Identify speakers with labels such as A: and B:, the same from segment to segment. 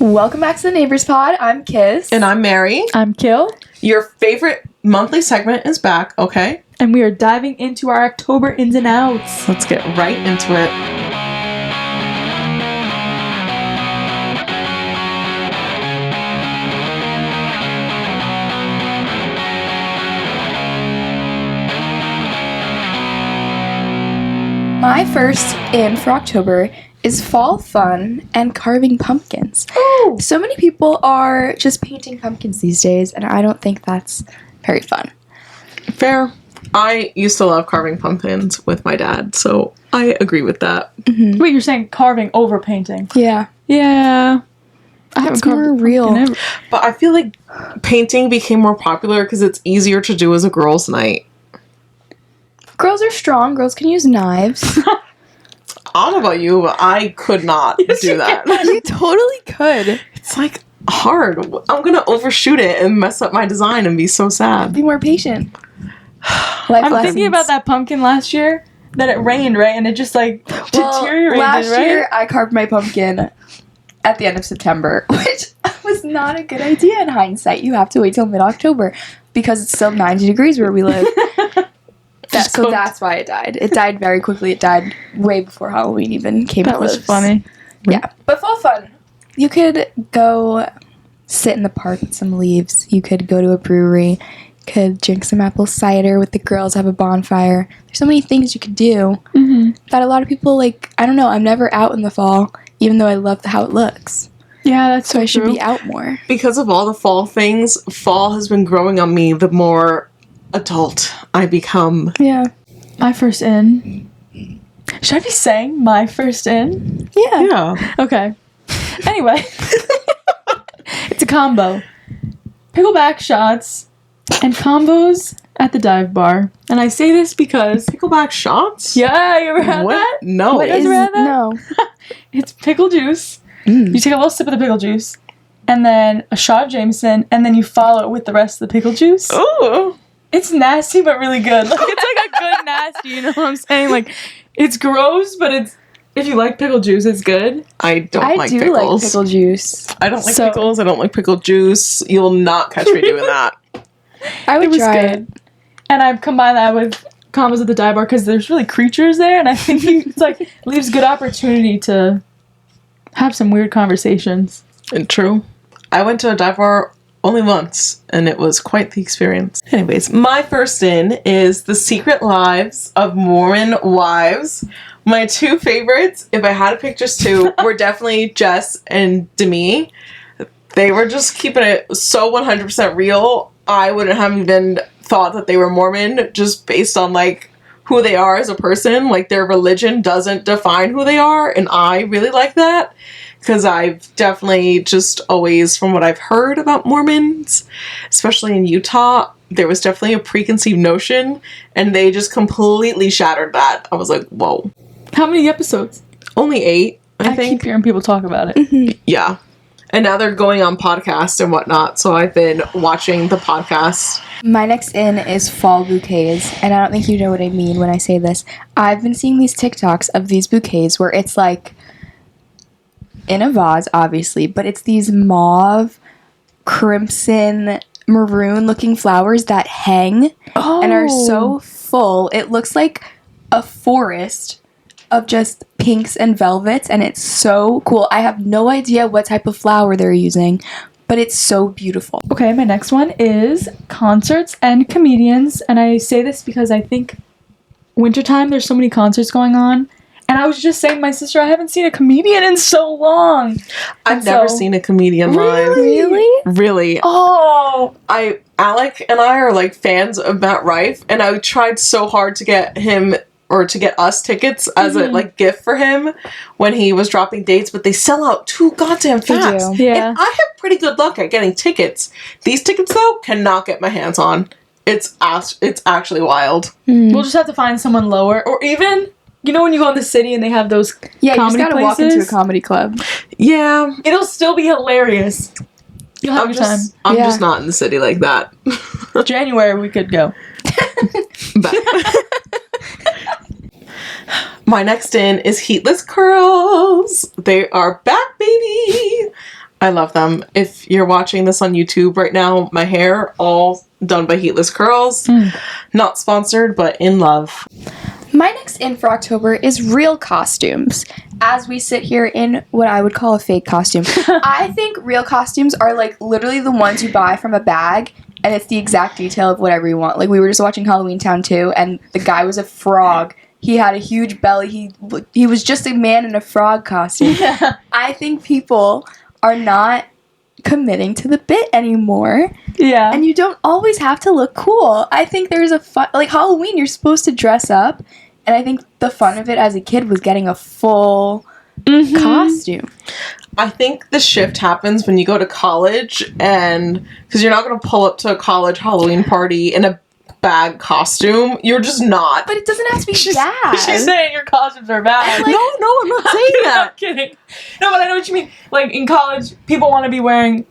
A: Welcome back to the Neighbors Pod. I'm Kiss.
B: And I'm Mary.
C: I'm Kill.
B: Your favorite monthly segment is back, okay?
C: And we are diving into our October ins and outs.
B: Let's get right into it.
A: My first in for October is fall fun and carving pumpkins.
C: Oh!
A: So many people are just painting pumpkins these days, and I don't think that's very fun.
B: Fair. I used to love carving pumpkins with my dad, so I agree with that.
A: Mm-hmm.
C: Wait, you're saying carving over painting?
A: Yeah.
C: Yeah. I haven't
A: It's
C: carved
A: more
C: a pumpkin
A: real.
C: ever.
B: But I feel like painting became more popular because it's easier to do as a girls' night.
A: Girls are strong. Girls can use knives.
B: I don't know about you, but I could not do that.
A: You totally could.
B: It's like hard. I'm gonna overshoot it and mess up my design and be so sad.
A: Be more patient.
C: I'm thinking about that pumpkin last year, that it rained, right? And it just like deteriorated,
A: last
C: right?
A: year I carved my pumpkin at the end of September, which was not a good idea in hindsight. You have to wait till mid-October because it's still 90 degrees where we live. So that's why it died. It died very quickly. It died way before Halloween even came
C: That
A: close.
C: was funny.
A: Yeah. But fall fun. You could go sit in the park with some leaves. You could go to a brewery. Could drink some apple cider with the girls, have a bonfire. There's so many things you could do that a lot of people, like, I don't know, I'm never out in the fall, even though I love how it looks.
C: Yeah, that's
A: So I should
C: true.
A: be out more.
B: Because of all the fall things, fall has been growing on me the more adult I become.
A: Yeah.
C: My first in. Should I be saying my first in?
A: Yeah.
B: Yeah.
C: Okay. Anyway. It's a combo. Pickleback shots and combos at the dive bar. And I say this because...
B: Pickleback shots?
C: Yeah, you ever had
B: What?
C: that?
B: No.
A: What
C: guys
A: is
C: ever had that?
A: No.
C: It's pickle juice.
A: Mm.
C: You take a little sip of the pickle juice. And then a shot of Jameson. And then you follow it with the rest of the pickle juice.
B: Ooh.
C: It's nasty, but really good. Like, it's like a good nasty, you know what I'm saying? Like, it's gross, but it's... If you like pickle juice, it's good.
B: I don't
A: I
B: like
A: do
B: pickles.
A: like pickle juice.
B: I don't like
C: So-
B: pickles. I don't like pickle juice. You will not catch me doing that.
A: I would
C: It was
A: try
C: good.
A: it.
C: And I combine that with combos at the dive bar because there's really creatures there, and I think it's like leaves good opportunity to have some weird conversations.
B: And true. I went to a dive bar only once, and it was quite the experience. Anyways, my first in is The Secret Lives of Mormon Wives. My two favorites, if I had to pick just two, were definitely Jess and Demi. They were just keeping it so 100% real. I wouldn't have even thought that they were Mormon just based on, like, who they are as a person. Like, their religion doesn't define who they are, and I really like that. Because I've definitely just always, from what I've heard about Mormons, especially in Utah, there was definitely a preconceived notion, and they just completely shattered that. I was like, whoa.
C: How many episodes?
B: Only 8, I
C: keep
B: think.
C: hearing people talk about it.
B: Yeah. And now they're going on podcasts and whatnot, so I've been watching the podcast.
A: My next in is fall bouquets, and I don't think you know what I mean when I say this. I've been seeing these TikToks of these bouquets where it's like in a vase, obviously, but it's these mauve, crimson, maroon looking flowers that hang and are so full. It looks like a forest of just pinks and velvets, and it's so cool. I have no idea what type of flower they're using, but it's so beautiful.
C: Okay, my next one is concerts and comedians. And I say this because I think wintertime, there's so many concerts going on. And I was just saying to my sister, I haven't seen a comedian in so long.
B: I've never seen a comedian live.
A: Really?
B: Really.
C: Oh!
B: Alec and I are like fans of Matt Rife, and I tried so hard to get him or to get us tickets as a like gift for him when he was dropping dates, but they sell out too goddamn fast.
A: do.
C: Yeah.
B: And I have pretty good luck at getting tickets. These tickets though cannot get my hands on. It's actually wild.
C: We'll just have to find someone lower. Or even, you know when you go in the city and they have those
A: Yeah, you just
C: comedy
A: gotta walk
C: places?
A: into a comedy club.
B: Yeah.
C: It'll still be hilarious. You'll have your time.
B: I'm
A: Yeah.
B: just not in the city like that.
C: January we could go.
B: But my next in is heatless curls. They are back, baby. I love them. If you're watching this on YouTube right now, my hair all done by Heatless Curls. Not sponsored, but in love.
A: My next in for October is real costumes. As we sit here in what I would call a fake costume. I think real costumes are like literally the ones you buy from a bag and it's the exact detail of whatever you want. Like we were just watching Halloween Town 2 and the guy was a frog. He had a huge belly. He was just a man in a frog costume.
C: Yeah.
A: I think people are not committing to the bit anymore.
C: Yeah.
A: And you don't always have to look cool. I think there's a fun, like Halloween, you're supposed to dress up. And I think the fun of it as a kid was getting a full costume.
B: I think the shift happens when you go to college, and because you're not going to pull up to a college Halloween party in a bag costume. You're just not.
A: But it doesn't have to be bad.
C: She's saying your costumes are bad.
A: Like-
B: no, I'm not saying that.
C: I'm kidding. No, but I know what you mean. Like, in college, people want to be wearing,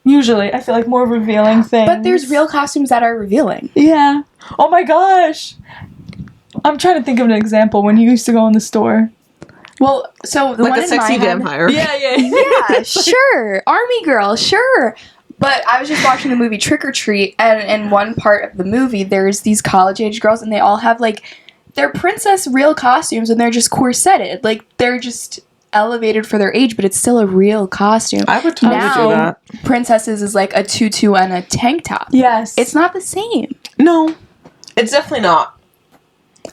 C: usually, I feel like, more revealing things.
A: But there's real costumes that are revealing.
C: Yeah. Oh my gosh. I'm trying to think of an example when you used to go in the store.
A: Well, so the
B: Like
A: one
B: a
A: in
B: sexy
A: my head-
B: vampire.
C: Yeah.
A: Yeah, sure. Army girl, sure. But I was just watching the movie Trick or Treat, and in one part of the movie, there's these college-age girls, and they all have, like, they're princess real costumes, and they're just corseted. Like, they're just elevated for their age, but it's still a real costume.
B: I would totally
A: Now,
B: do that.
A: princesses is, like, a tutu and a tank top.
C: Yes.
A: It's not the same.
B: No, it's definitely not.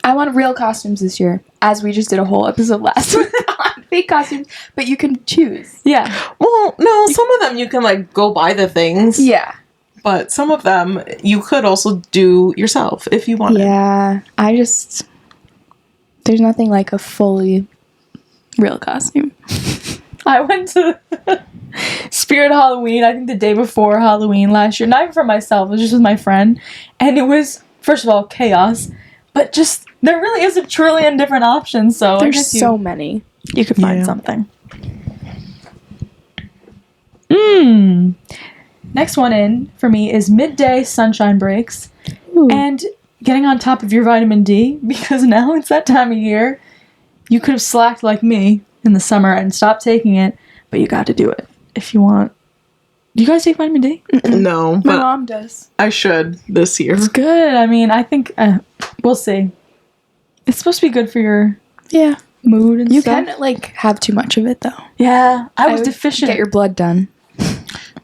A: I want real costumes this year, as we just did a whole episode last week on fake costumes, but you can choose.
C: Yeah.
B: Well, no, some of them you can, like, go buy the things.
A: Yeah.
B: But some of them you could also do yourself if you wanted.
A: Yeah. There's nothing like a fully real costume.
C: I went to Spirit Halloween, I think the day before Halloween last year. Not even for myself, it was just with my friend. And it was, first of all, chaos. But just, there really is a trillion different options, so I
A: There's
C: guess
A: so many.
C: you could find
B: Yeah.
C: something. Next one in for me is midday sunshine breaks and getting on top of your vitamin D, because now it's that time of year. You could have slacked like me in the summer and stopped taking it, but you got to do it if you want. Do you guys take vitamin D?
B: No,
A: My
B: but
A: mom does.
B: I should this year.
C: It's good. I mean, I think we'll see. It's supposed to be good for your
A: Yeah.
C: mood and
A: You
C: stuff.
A: can, like, have too much of it, though.
C: Yeah, I was
A: would
C: deficient.
A: Get your blood done.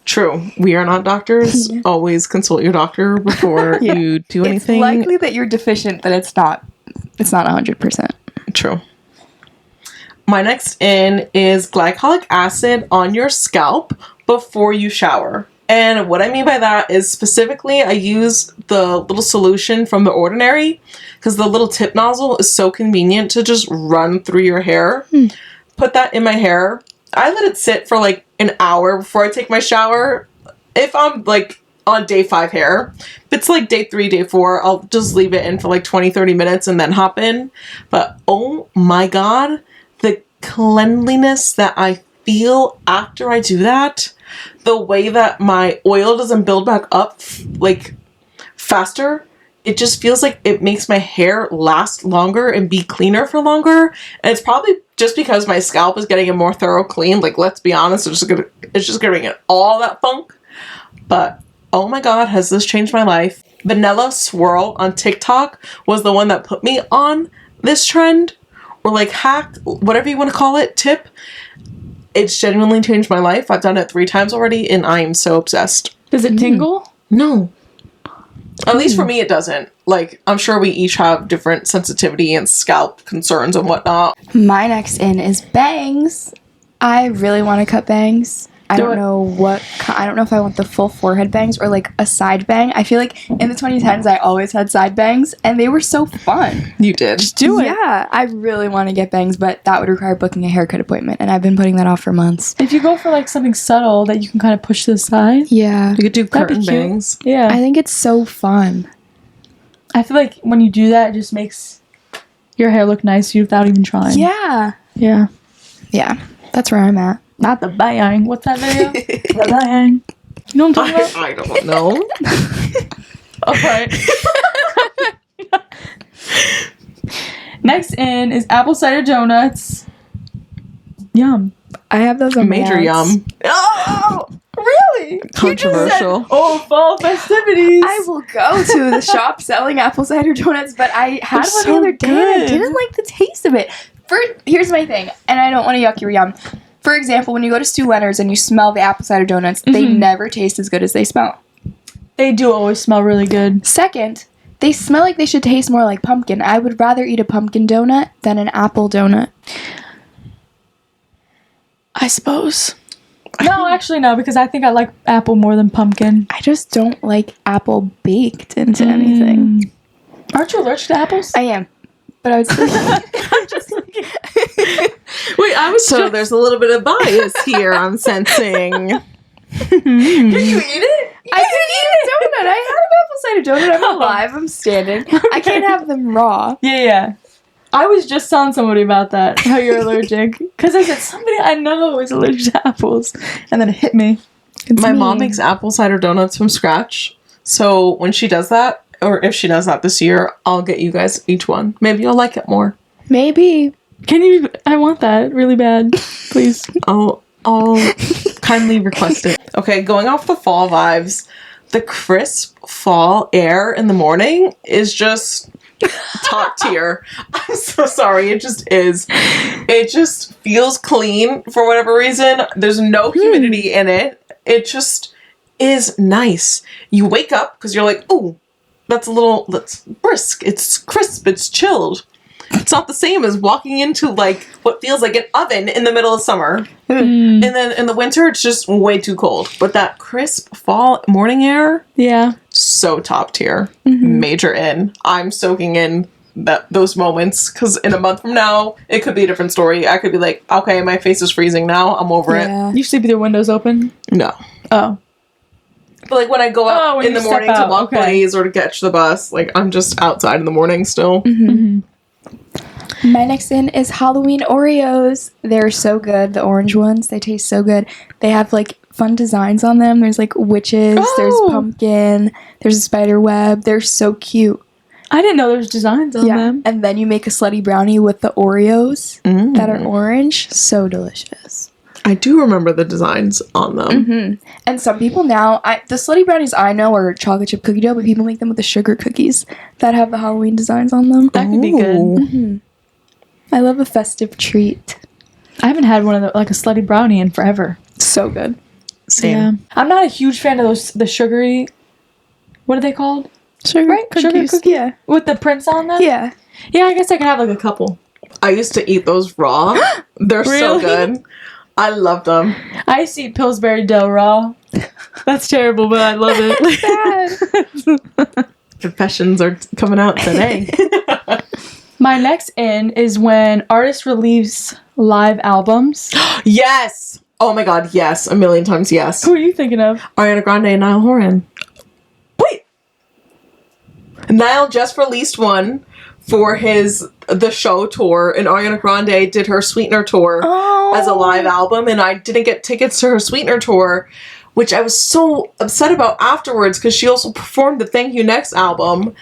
B: True. We are not doctors. Always consult your doctor before
A: Yeah.
B: you do anything.
A: It's likely that you're deficient, but it's not 100%.
B: True. My next in is glycolic acid on your scalp before you shower. And what I mean by that is specifically I use the little solution from The Ordinary because the little tip nozzle is so convenient to just run through your hair. Put that in my hair. I let it sit for like an hour before I take my shower. If I'm like on day 5 hair. If it's like day 3, day 4, I'll just leave it in for like 20, 30 minutes and then hop in. But oh my god, the cleanliness that I feel after I do that, the way that my oil doesn't build back up like faster, it just feels like it makes my hair last longer and be cleaner for longer. And it's probably just because my scalp is getting a more thorough clean. Like, let's be honest, it's just getting it all that funk. But oh my god, has this changed my life? Vanilla Swirl on TikTok was the one that put me on this trend, or like hack, whatever you want to call it, tip. It's genuinely changed my life. I've done it 3 times already, and I am so obsessed.
C: Does it tingle?
B: No. At least for me, it doesn't. Like, I'm sure we each have different sensitivity and scalp concerns and whatnot.
A: My next in is bangs. I really want to cut bangs. I don't know if I want the full forehead bangs or like a side bang. I feel like in the 2010s I always had side bangs and they were so fun.
B: You did.
C: Do it.
A: Yeah, I really want to get bangs, but that would require booking a haircut appointment and I've been putting that off for months.
C: If you go for like something subtle that you can kind of push to the side.
A: Yeah.
B: You could do
C: That'd be
B: curtain
C: cute.
B: bangs.
C: Yeah.
A: I think it's so fun.
C: I feel like when you do that, it just makes your hair look nice without even trying.
A: Yeah.
C: Yeah.
A: Yeah. That's where I'm at.
C: Not the bang. What's that video? The bang. You know what I'm talking about?
B: I don't know.
C: Alright. Next in is apple cider donuts. Yum.
A: I have those on
B: Major
A: my ads.
B: yum.
C: Oh, really?
B: Controversial.
C: Oh, fall festivities.
A: I will go to the shop selling apple cider donuts, but I had one
B: so
A: the other day and I
B: good.
A: didn't like the taste of it. Here's my thing, and I don't want to yuck your yum. For example, when you go to Stu Leonard's and you smell the apple cider donuts, they never taste as good as they smell.
C: They do always smell really good.
A: Second, they smell like they should taste more like pumpkin. I would rather eat a pumpkin donut than an apple donut.
B: I suppose.
C: No, actually no, because I think I like apple more than pumpkin.
A: I just don't like apple baked into anything.
C: Aren't you allergic to apples?
A: I am, but I would still.
C: I'm just thinking.
B: Wait, so there's a little bit of bias here I'm sensing.
C: Can you eat it?
A: I can eat a donut. I had an apple cider donut. I'm alive. I'm standing. I can't have them raw.
C: Yeah. I was just telling somebody about that, how you're allergic. Because I said, somebody I know is allergic to apples. And then it hit me.
B: My mom makes apple cider donuts from scratch. So when she does that, or if she does that this year, I'll get you guys each one. Maybe you'll like it more.
A: Maybe.
C: Can you? I want that really bad. Please.
B: I'll kindly request it. Okay, going off the fall vibes, the crisp fall air in the morning is just top tier. I'm so sorry. It just is. It just feels clean for whatever reason. There's no humidity in it. It just is nice. You wake up because you're like, ooh, that's brisk. It's crisp. It's chilled. It's not the same as walking into like what feels like an oven in the middle of summer. And then in the winter, it's just way too cold. But that crisp fall morning air,
C: Yeah.
B: so top tier. Major in. I'm soaking in those moments because in a month from now, it could be a different story. I could be like, okay, my face is freezing now. I'm over it.
C: You sleep with your windows open?
B: No.
C: Oh.
B: But like when I go out
C: when
B: in the
C: you step
B: morning to
C: out,
B: walk
C: okay.
B: plays or to catch the bus, like I'm just outside in the morning still.
A: My next in is Halloween Oreos. They're so good. The orange ones, they taste so good. They have like fun designs on them. There's like witches, there's pumpkin, there's a spider web. They're so cute.
C: I didn't know there was designs on them.
A: And then you make a slutty brownie with the Oreos that are orange. So delicious.
B: I do remember the designs on them.
A: And some people now, the slutty brownies I know are chocolate chip cookie dough, but people make them with the sugar cookies that have the Halloween designs on them.
C: That could be good.
A: I love a festive treat.
C: I haven't had one of like a slutty brownie in forever.
A: So good.
B: Same.
C: Yeah. I'm not a huge fan of the sugary, what are they called?
A: Sugar
C: Sugar cookies?
A: Yeah.
C: With the prints on them?
A: Yeah.
C: Yeah, I guess I could have like a couple.
B: I used to eat those raw. They're so
C: Really?
B: good. I love them.
C: I used to eat Pillsbury Dough raw. That's terrible, but I love it.
B: Confessions are coming out today.
C: My next in is when artists release live albums.
B: Yes. Oh my god, yes. A million times yes.
C: Who are you thinking of?
B: Ariana Grande and Niall Horan. Wait. Niall just released one for the show tour, and Ariana Grande did her Sweetener tour as a live album, and I didn't get tickets to her Sweetener tour, which I was so upset about afterwards because she also performed the Thank You Next album.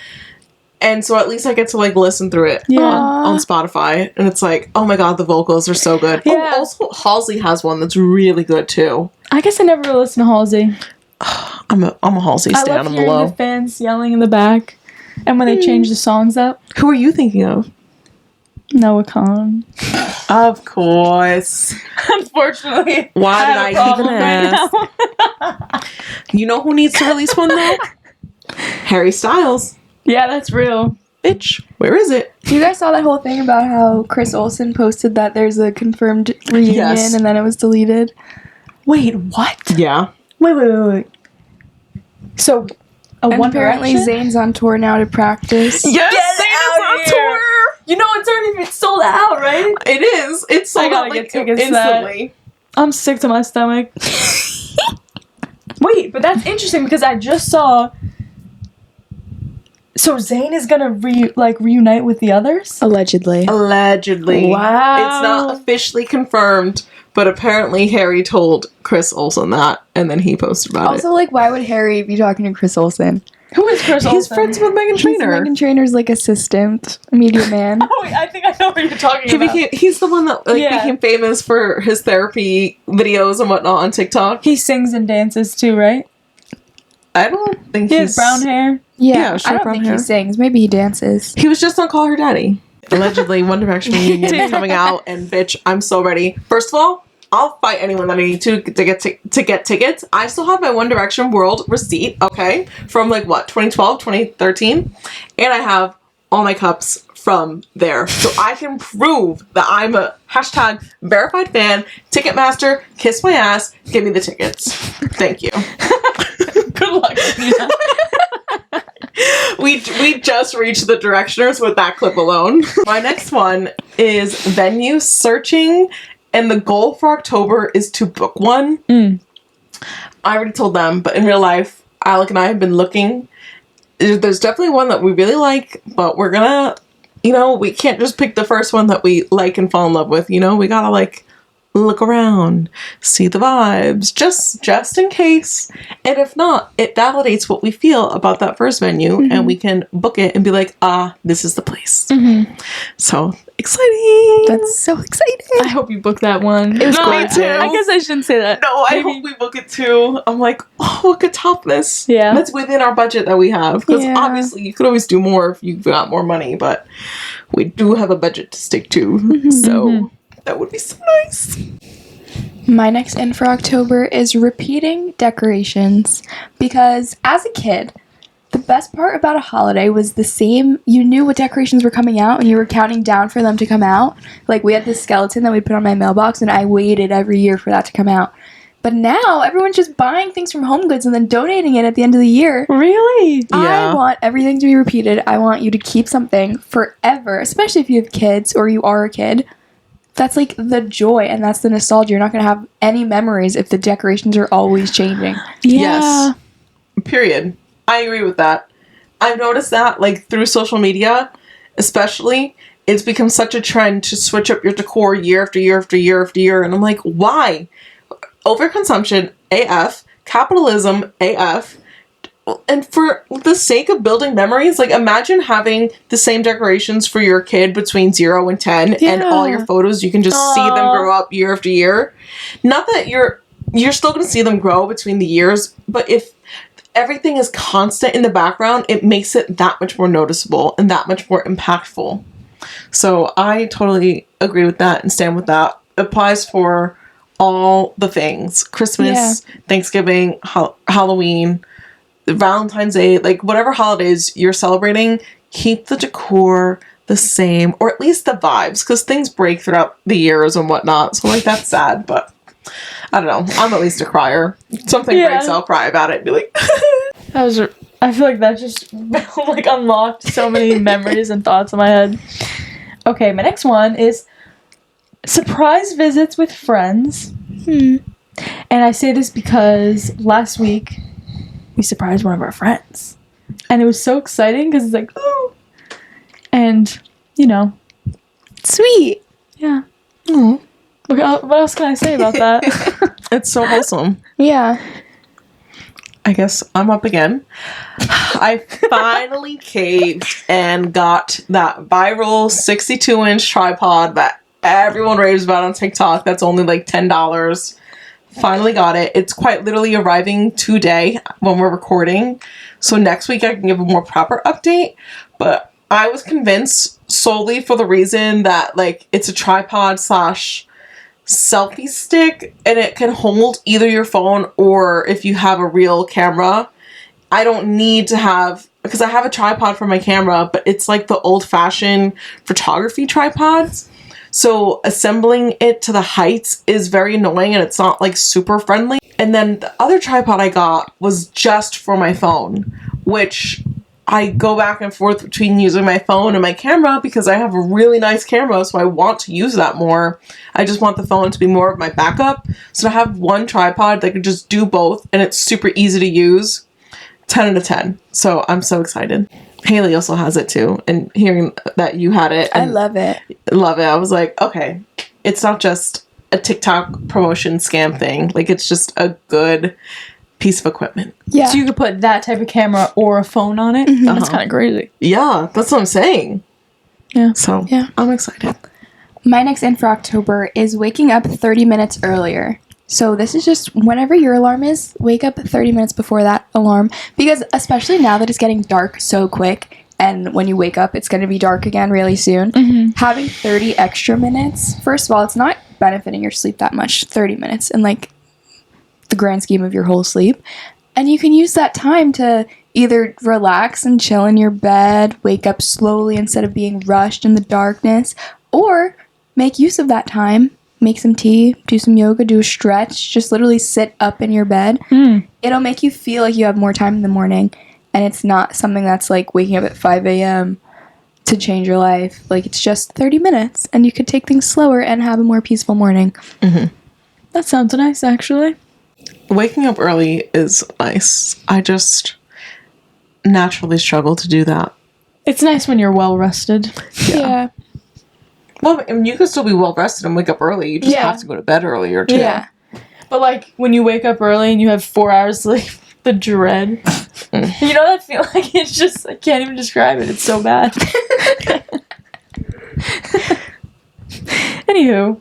B: And so at least I get to like listen through it on Spotify. And it's like, oh my god, the vocals are so good.
C: Yeah.
B: Oh, also Halsey has one that's really good too.
C: I guess I never really listened to Halsey.
B: I'm a Halsey
C: I
B: stan.
C: love
B: I'm
C: hearing
B: below.
C: the fans yelling in the back. And when they change the songs up.
B: Who are you thinking of?
C: Noah Khan.
B: Of course.
C: Unfortunately.
B: Why did I even ask?
C: Right
B: You know who needs to release one though? Harry Styles.
C: Yeah, that's real.
B: Bitch, where is it?
A: You guys saw that whole thing about how Chris Olsen posted that there's a confirmed reunion
B: Yes.
A: and then it was deleted?
C: Wait, what?
B: Yeah.
C: Wait. So,
A: And
C: One
A: apparently
C: Direction?
A: Zayn's on tour now to practice.
B: Yes,
C: Get
B: Santa's
C: out
B: on
C: here.
B: tour.
C: You know, it's already been sold out, right?
B: It is. It's sold
C: gotta
B: out
C: get
B: like
C: tickets to that.
B: instantly.
C: I'm sick to my stomach. Wait, but that's interesting because I just saw. So Zayn is gonna reunite with the others?
A: Allegedly.
B: Allegedly.
C: Wow.
B: It's not officially confirmed, but apparently Harry told Chris Olsen that, and then he posted about
A: Also, like, why would Harry be talking to Chris Olsen?
C: Who is Chris Olsen?
B: He's friends with Meghan
A: He's
B: Trainor.
A: Meghan Trainor's like assistant, media man.
C: Oh, wait, I think I know what you're talking about.
B: He's the one that
C: Yeah.
B: became famous for his therapy videos and whatnot on TikTok.
C: He sings and dances too, right?
B: I don't think
C: He has brown hair.
A: Yeah,
B: Yeah,
A: I
B: short
A: don't
B: brown
A: think
B: hair.
A: he sings. Maybe he dances.
B: He was just on Call Her Daddy. Allegedly, One Direction reunion is coming out, and bitch, I'm so ready. First of all, I'll fight anyone that I need to get tickets. I still have my One Direction World receipt, okay, from 2012, 2013, and I have all my cups from there, so I can prove that I'm a #verified fan. Ticketmaster, kiss my ass, give me the tickets. Thank you.
C: Good luck.
B: We just reached the Directioners with that clip alone. My next one is venue searching, and the goal for October is to book one. I already told them, but in real life, Alec and I have been looking. There's definitely one that we really like, but we're gonna, we can't just pick the first one that we like and fall in love with. We gotta look around, see the vibes, just in case. And if not, it validates what we feel about that first venue, and we can book it and be like, this is the place. So exciting!
A: That's so exciting.
C: I hope you book that one.
A: It was
C: no,
A: great, too.
C: I guess I shouldn't say that.
B: No, I
C: Maybe-
B: hope we book it too. I'm like, what could top this?
C: Yeah.
B: That's within our budget that we have. Because
A: Yeah.
B: obviously you could always do more if you've got more money, but we do have a budget to stick to. So that would be so nice.
A: My next in for October is repeating decorations, because as a kid, the best part about a holiday was the same. You knew what decorations were coming out and you were counting down for them to come out. Like, we had this skeleton that we'd put on my mailbox, and I waited every year for that to come out. But now everyone's just buying things from Home Goods and then donating it at the end of the year.
C: Really?
B: Yeah.
A: I want everything to be repeated. I want you to keep something forever, especially if you have kids or you are a kid. That's like the joy, and that's the nostalgia. You're not going to have any memories if the decorations are always changing.
B: Yes. Period. I agree with that. I've noticed that, through social media, especially, it's become such a trend to switch up your decor year after year after year after year. And I'm like, why? Overconsumption, AF. Capitalism, AF. And for the sake of building memories, imagine having the same decorations for your kid between 0 and 10, and all your photos, you can just see them grow up year after year. Not that you're still going to see them grow between the years, but if everything is constant in the background, it makes it that much more noticeable and that much more impactful. So I totally agree with that and stand with that. It applies for all the things. Christmas, Thanksgiving, Halloween, Valentine's Day, whatever holidays you're celebrating, keep the decor the same, or at least the vibes, because things break throughout the years and whatnot. So that's sad, but I don't know. I'm at least a crier. Something breaks, I'll cry about it and be like,
C: I feel like that just unlocked so many memories and thoughts in my head. Okay, my next one is surprise visits with friends. And I say this because last week we surprised one of our friends, and it was so exciting because it's ooh, and
A: Sweet.
C: yeah.
B: oh,
C: What else can I say about that?
B: it's so wholesome.
A: Yeah.
B: I guess I'm up again. I finally caved and got that viral 62-inch tripod that everyone raves about on TikTok. That's only $10. Finally got it. It's quite literally arriving today when we're recording. So next week I can give a more proper update. But I was convinced solely for the reason that it's a tripod / selfie stick, and it can hold either your phone or if you have a real camera. I don't need to have, because I have a tripod for my camera, but it's the old-fashioned photography tripods. So assembling it to the heights is very annoying, and it's not super friendly. And then the other tripod I got was just for my phone, which I go back and forth between using my phone and my camera because I have a really nice camera, so I want to use that more. I just want the phone to be more of my backup. So to have one tripod that could just do both, and it's super easy to use, 10 out of 10. So I'm so excited. Haley also has it too, and hearing that you had it,
A: I love it.
B: I was like, okay, it's not just a TikTok promotion scam thing. It's just a good piece of equipment.
A: Yeah.
C: So you could put that type of camera or a phone on it. That's kind of crazy.
B: Yeah, that's what I'm saying.
C: Yeah.
B: So,
A: Yeah.
B: I'm excited.
A: My next in for October is waking up 30 minutes earlier. So this is just whenever your alarm is, wake up 30 minutes before that alarm. Because especially now that it's getting dark so quick, and when you wake up, it's going to be dark again really soon. Having 30 extra minutes, first of all, it's not benefiting your sleep that much, 30 minutes, in like the grand scheme of your whole sleep. And you can use that time to either relax and chill in your bed, wake up slowly instead of being rushed in the darkness, or make use of that time, make some tea, do some yoga, do a stretch, just literally sit up in your bed. It'll make you feel like you have more time in the morning, and it's not something that's like waking up at 5 a.m. to change your life. Like, it's just 30 minutes, and you could take things slower and have a more peaceful morning.
C: That sounds nice, actually.
B: Waking up early is nice. I just naturally struggle to do that.
C: It's nice when you're well rested.
A: Yeah.
B: Well, I mean, you can still be well rested and wake up early. You just
C: Yeah.
B: have to go to bed earlier, too.
C: Yeah. But like when you wake up early and you have 4 hours sleep, the dread. You know that feel like it's just, I can't even describe it. It's so bad. Anywho.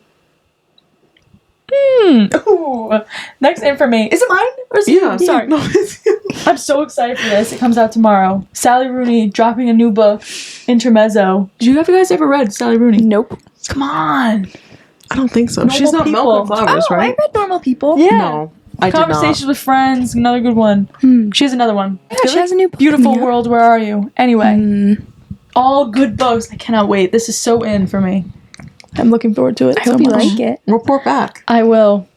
C: Ooh. Next information. Is it mine? Or is it
B: Yeah.
C: Sorry.
B: No, it's you.
C: I'm so excited for this. It comes out tomorrow. Sally Rooney dropping a new book, Intermezzo. Did you guys ever read Sally Rooney?
A: Nope.
C: Come on.
B: I don't think so.
C: Normal
B: She's not
C: people.
B: Milk and Flowers,
A: Oh,
B: right?
A: I read Normal People.
C: Yeah.
B: No, I did not.
C: Conversations with Friends, another good one. She has another one.
A: Yeah, she has a new book
C: Beautiful
A: coming out.
C: World, Where Are You? Anyway,
A: Mm.
C: all good books. I cannot wait. This is so in for me. I'm looking forward to it
A: I
C: so
A: hope you
C: much.
A: like it.
B: Report back.
C: I will.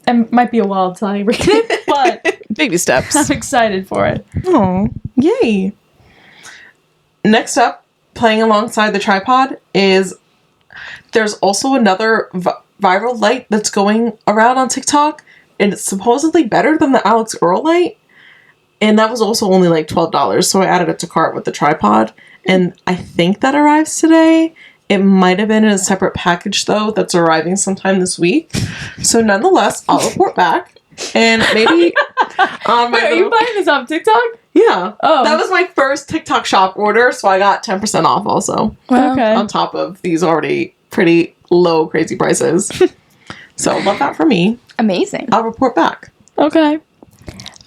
C: It might be a while till I read it, but
B: Baby steps.
C: I'm excited for it.
B: Oh, yay. Next up, playing alongside the tripod is there's also another viral light that's going around on TikTok, and it's supposedly better than the Alex Earl light. And that was also only like $12, so I added it to cart with the tripod. And I think that arrives today. It might have been in a separate package, though, that's arriving sometime this week. So nonetheless, I'll report back. And maybe on my
C: Wait, are you buying this off TikTok?
B: Yeah.
C: Oh.
B: That was my first TikTok shop order, so I got 10% off also.
A: Wow.
C: Okay.
B: On top of these already pretty low, crazy prices. So love that for me.
A: Amazing.
B: I'll report back.
C: Okay.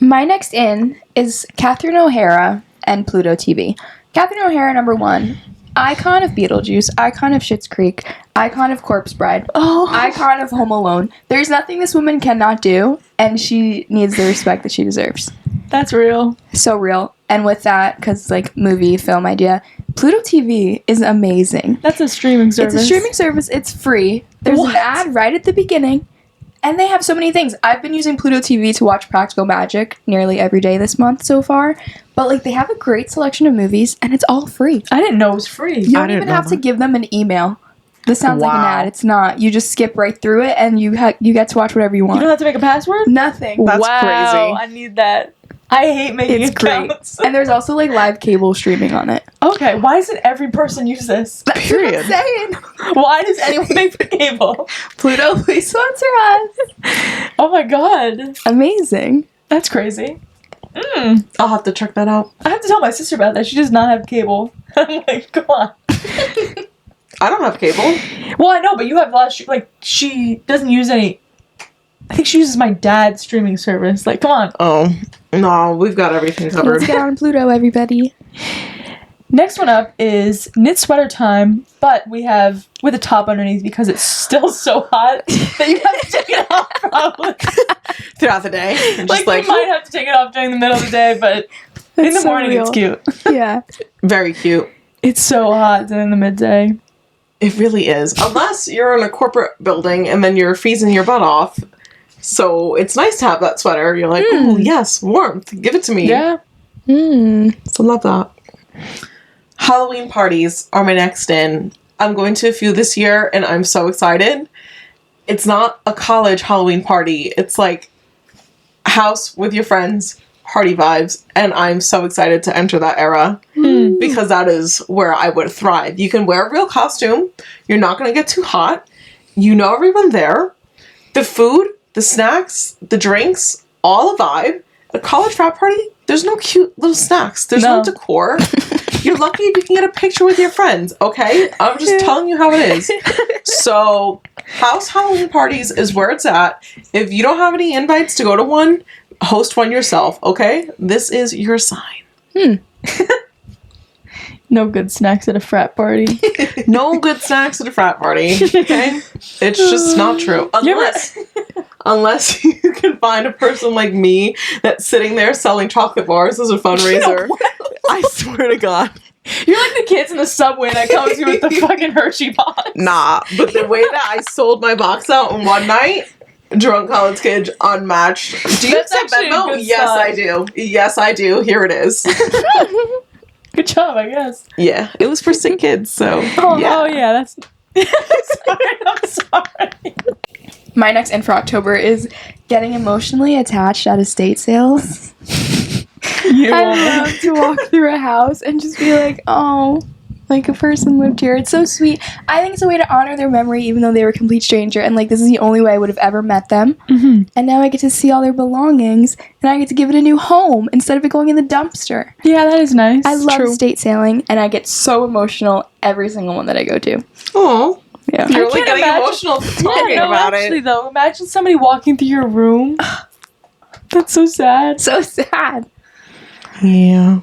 A: My next in is Catherine O'Hara and Pluto TV. Catherine O'Hara, number one. Icon of Beetlejuice, icon of Schitt's Creek, icon of Corpse Bride, icon of Home Alone. There's nothing this woman cannot do, and she needs the respect that she deserves.
C: That's real.
A: So real. And with that, because like movie, film idea, Pluto TV is amazing.
C: That's a streaming service.
A: It's a streaming service. It's free. There's
C: What?
A: an ad right at the beginning. And they have so many things. I've been using Pluto TV to watch Practical Magic nearly every day this month so far. But like they have a great selection of movies and it's all free.
C: I didn't know it was free.
A: You don't
B: didn't
A: even
B: know
A: have to
B: that.
A: give them an email. This sounds like an
B: Wow.
A: ad. It's not. You just skip right through it and you get to watch whatever you
C: You
A: want.
C: don't have to make a password?
A: Nothing.
B: That's
C: wow,
B: crazy.
C: I need that. I hate making
A: It's great.
C: accounts.
A: And there's also like live cable streaming on it.
C: Okay, why doesn't every person use this?
A: That's what
B: Period.
A: I'm saying.
C: Why does anyone make the cable?
A: Pluto, please sponsor us.
C: Oh my god.
A: Amazing.
C: That's crazy.
B: I'll have to check that out.
C: I have to tell my sister about that. She does not have cable. I'm like, come on.
B: I don't have cable.
C: Well, I know, but you have a lot of she doesn't use any. I think she uses my dad's streaming service. Like, come on.
B: Oh, no, we've got everything covered.
A: Let's get on Pluto, everybody.
C: Next one up is knit sweater time, but we have with a top underneath because it's still so hot that you have to take it off probably.
B: Throughout the day. I'm just
C: Like, you might have to take it off during the middle of the day, but in
A: That's
C: the
A: so
C: morning
A: real.
C: it's cute.
A: Yeah.
B: very cute.
C: It's so hot in the midday.
B: It really is. Unless you're in a corporate building and then you're freezing your butt off. So it's nice to have that sweater. You're like, oh, yes, warmth. Give it to me.
C: Yeah.
B: So love that. Halloween parties are my next in. I'm going to a few this year and I'm so excited. It's not a college Halloween party. It's like house with your friends, party vibes. And I'm so excited to enter that era because that is where I would thrive. You can wear a real costume. You're not going to get too hot. You know everyone there. The food, the snacks, the drinks all a vibe. A college frat party, there's no cute little snacks. There's no decor. You're lucky if you can get a picture with your friends, okay? I'm just telling you how it is. So, house Halloween parties is where it's at. If you don't have any invites to go to one, host one yourself, okay? This is your sign.
C: No good snacks at a frat party.
B: No good snacks at a frat party, okay? It's just not true. Unless you can find a person like me that's sitting there selling chocolate bars as a fundraiser. I swear to God.
C: You're like the kids in the subway that comes with the fucking Hershey box.
B: Nah, but the way that I sold my box out in one night, drunk college kid, unmatched. Do you accept Venmo? Yes, I do. Yes, I do. Here it is.
C: Good job, I guess.
B: Yeah, it was for sick kids, so
C: yeah, that's... I'm sorry.
A: My next in for October is getting emotionally attached at estate sales. I love to walk through a house and just be like, oh, like a person lived here. It's so sweet. I think it's a way to honor their memory even though they were a complete stranger, and like this is the only way I would have ever met them.
C: Mm-hmm.
A: And now I get to see all their belongings and I get to give it a new home instead of it going in the dumpster.
C: Yeah, that is nice.
A: I love estate sailing and I get so emotional every single one that I go to.
B: Oh.
A: Yeah.
B: You're really getting emotional talking about
C: actually,
B: it.
C: Though, imagine somebody walking through your room. That's so sad.
A: So sad.
B: Yeah.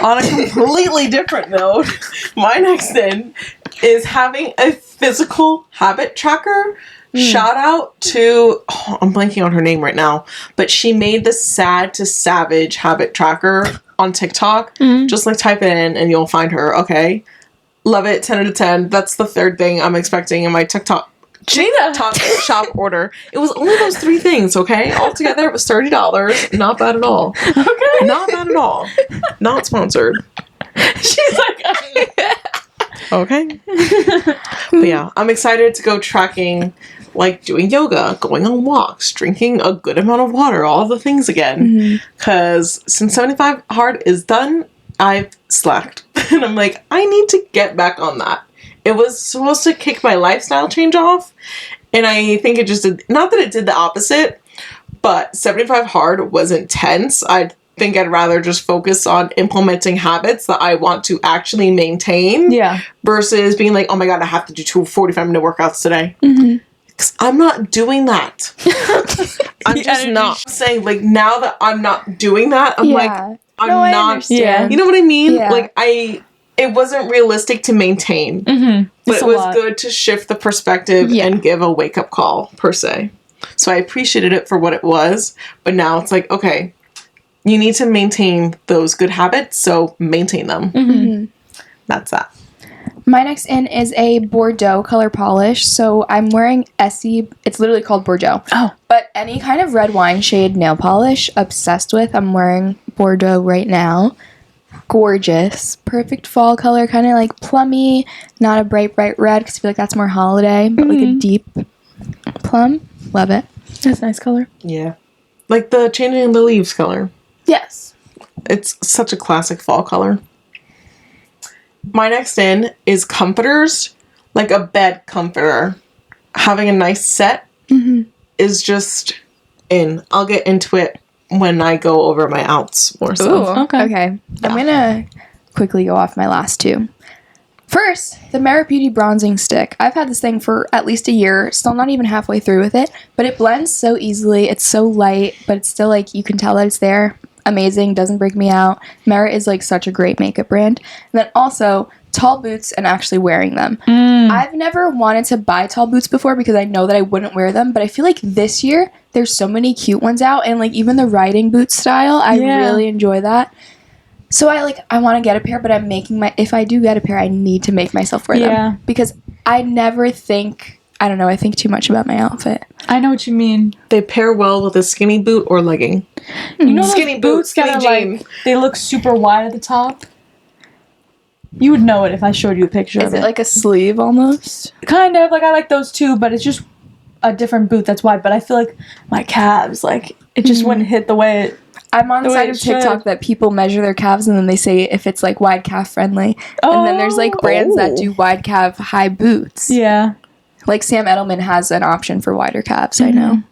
B: On a completely different note, my next in is having a physical habit tracker. Shout out to, I'm blanking on her name right now, but she made the Sad to Savage habit tracker on TikTok. Just like type it in and you'll find her, okay? Love it, 10 out of 10. That's the third thing I'm expecting in my TikTok shop order. It was only those 3 things, okay? Altogether, it was $30. Not bad at all.
C: Okay.
B: Not bad at all. Not sponsored.
C: She's like,
B: okay. But yeah, I'm excited to go tracking, like doing yoga, going on walks, drinking a good amount of water, all the things again. Because since 75 Hard is done, I've slacked. And I'm like, I need to get back on that. It was supposed to kick my lifestyle change off. And I think it just did, not that it did the opposite, but 75 Hard was intense. I think I'd rather just focus on implementing habits that I want to actually maintain.
C: yeah.
B: Versus being like, oh my God, I have to do 2 45-minute workouts today. Because I'm not doing that. I'm just not saying, like, now that I'm not doing that, I'm like, I'm not.
A: Understand.
B: You know what I mean?
A: Yeah.
B: Like, it wasn't realistic to maintain. But it was good to shift the perspective and give a wake-up call, per se. So I appreciated it for what it was. But now it's like, okay, you need to maintain those good habits, so maintain them. That's that.
A: My next in is a Bordeaux color polish. So I'm wearing Essie. It's literally called Bordeaux.
C: Oh.
A: But any kind of red wine shade nail polish, obsessed with. I'm wearing Bordeaux right now. Gorgeous. Perfect fall color, kind of like plummy. Not a bright red, because I feel like that's more holiday. But like a deep plum. Love it.
C: That's a nice color.
B: Yeah. Like the changing the leaves color.
A: Yes.
B: It's such a classic fall color. My next in is comforters, like a bed comforter. Having a nice set is just in. I'll get into it when I go over my outs more so.
A: Ooh, okay. I'm going to quickly go off my last 2. First, the Merit Beauty Bronzing Stick. I've had this thing for at least a year, still not even halfway through with it, but it blends so easily. It's so light, but it's still like, you can tell that it's there. Amazing, doesn't break me out. Merit is like such a great makeup brand. And then also, tall boots and actually wearing them. I've never wanted to buy tall boots before because I know that I wouldn't wear them, but I feel like this year there's so many cute ones out, and like even the riding boot style, I really enjoy that. So I want to get a pair, but if I do get a pair, I need to make myself wear them because I never think, I don't know, I think too much about my outfit.
C: I know what you mean.
B: They pair well with a skinny boot or legging.
C: You know
B: skinny
C: those
B: boots
C: that are like, they look super wide at the top? You would know it if I showed you a picture of it.
A: Is it like a sleeve almost?
C: Kind of. Like, I like those too, but it's just a different boot that's wide. But I feel like my calves, like, it just wouldn't hit the way it...
A: I'm on the side of TikTok that people measure their calves and then they say if it's like wide calf friendly. And then there's like brands that do wide calf high boots.
C: Yeah.
A: Like Sam Edelman has an option for wider calves, I know.